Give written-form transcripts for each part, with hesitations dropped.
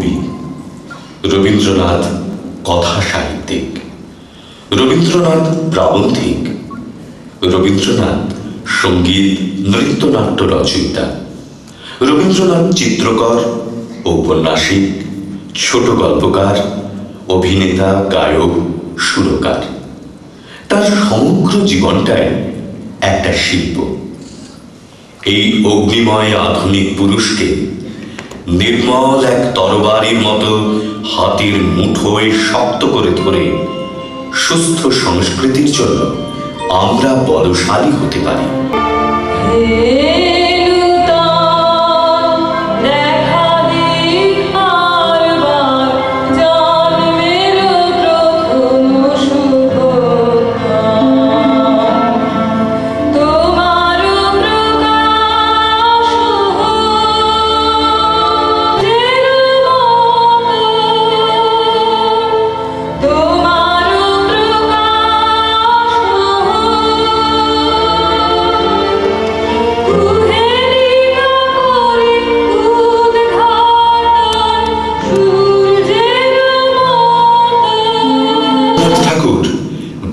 কবি, রবীন্দ্রনাথ কথা সাহিত্যিক, রবীন্দ্রনাথ প্রাবন্ধিক, রবীন্দ্রনাথ সঙ্গীত নৃত্যনাট্য রচয়িতা, রবীন্দ্রনাথ চিত্রকর, ঔপন্যাসিক, ছোট গল্পকার, অভিনেতা, গায়ক, সুরকার। তার সমগ্র জীবনটাই একটা শিল্প। এই অগ্নিময় আধুনিক পুরুষকে নির্মল এক তরবারির মতো হাতের মুঠোয় শক্ত করে ধরে সুস্থ সংস্কৃতির জন্য আমরা বলশালী হতে পারি।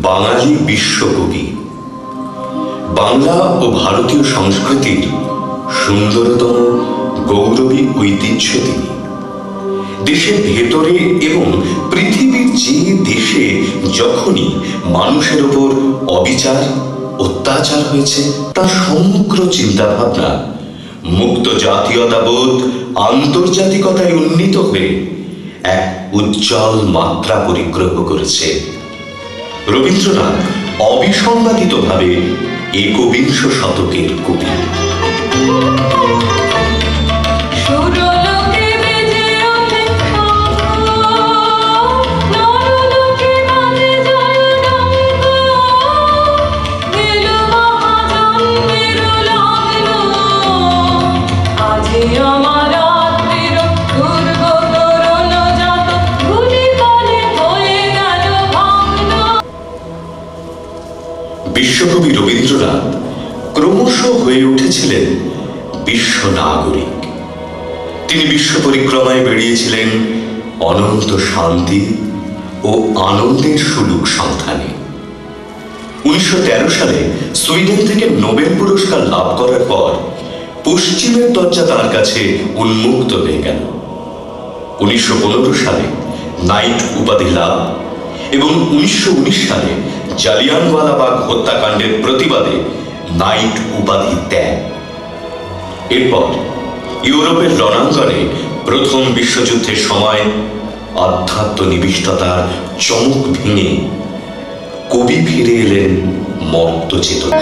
বাঙালি বিশ্বকবি, বাংলা ও ভারতীয় সংস্কৃতির সুন্দরতম গৌরবী ঐতিহ্য তিনি। দেশের ভেতরে এবং পৃথিবীর যে দেশে যখনই মানুষের উপর অবিচার, অত্যাচার হয়েছে, তার সমগ্র চিন্তাভাবনা মুক্ত জাতীয়তাবোধ, আন্তর্জাতিকতায় উন্নীত হয়ে এক উজ্জ্বল মাত্রা পরিগ্রহ করেছে। রবীন্দ্রনাথ অবিসংবাদিতভাবে একবিংশ শতকের কবি। বিশ্বকবি রবীন্দ্রনাথ ক্রমশ হয়ে উঠেছিলেন বিশ্ব নাগরিক। তিনি বিশ্ব পরিক্রমায় বেরিয়েছিলেন অনন্ত শান্তি ও আনন্দের সুলুক সন্ধানে। 1913 সালে সুইডেন থেকে নোবেল পুরস্কার লাভ করার পর পশ্চিমের দরজা তার কাছে উন্মুক্ত হয়ে গেল। 1915 সালে নাইট উপাধি লাভ এবং 1919 সালে জালিয়ানওয়ালাবাগ হত্যাকাণ্ডের প্রতিবাদে নাইট উপাধি ত্যাগ। এরপর ইউরোপের রণাঙ্গনে প্রথম বিশ্বযুদ্ধের সময় আধ্যাত্মনিবিষ্টতার চমক ভেঙে কবি ফিরে এলেন মর্ত চেতনা।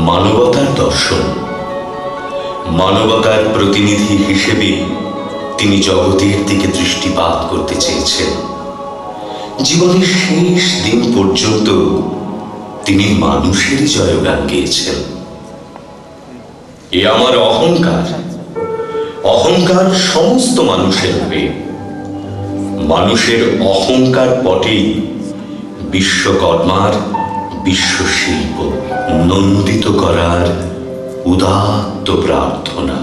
মানবতার দর্শন, মানবতার প্রতিনিধি হিসেবে তিনি জগতের দিকে দৃষ্টিপাত করতে চেয়েছেন। জীবনের শেষ দিন পর্যন্ত তিনি মানুষের জয়গান গেয়েছেন। এ আমার অহংকার, অহংকার সমস্ত মানুষের হবে। মানুষের অহংকার পটেই বিশ্বকর্মার বিশ্বশিল্প নন্দিত করার উদাত্ত প্রার্থনা।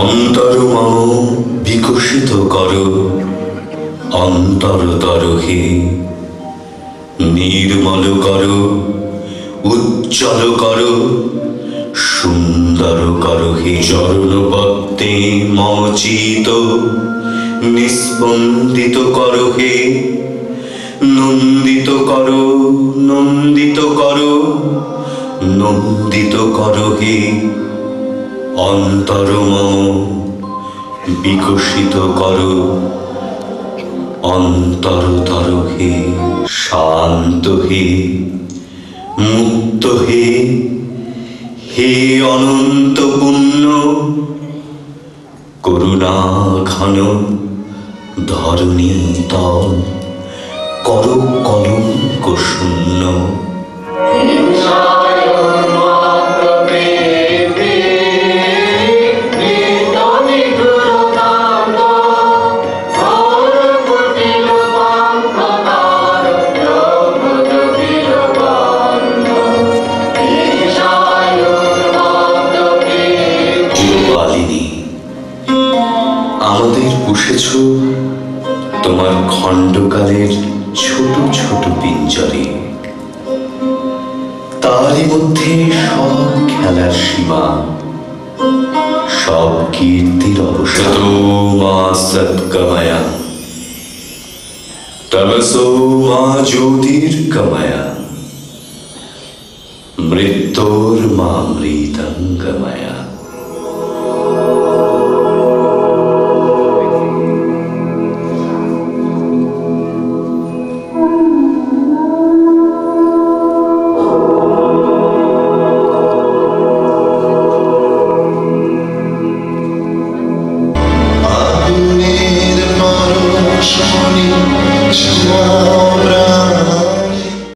অন্তর মম বিকশিত কর অন্তরতর হে, নির্মল কর উজ্জ্বল কর সুন্দর কর হে। চরণপদ্মে মম চিত নিস্পন্দিত কর হে, নন্দিত কর নন্দিত কর নন্দিত কর হে। অন্তর মম বিকশিত কর অন্তরতর হে। শান্ত হে, মুক্ত হে, হে অনন্ত পুণ্য করুণা ঘন ধরণী তল কর কলঙ্ক শূন্য। আমাদের পুষেছ তোমার খণ্ডকালের ছোট ছোট পিঞ্জরে, তারই মধ্যে সব খেলার সীমা, সব কীর্তির অবসাদ। মা সৎকময়া তমসো মা জ্যোতির্গময়া, মৃত্যুর মা মৃতঙ্গময়া।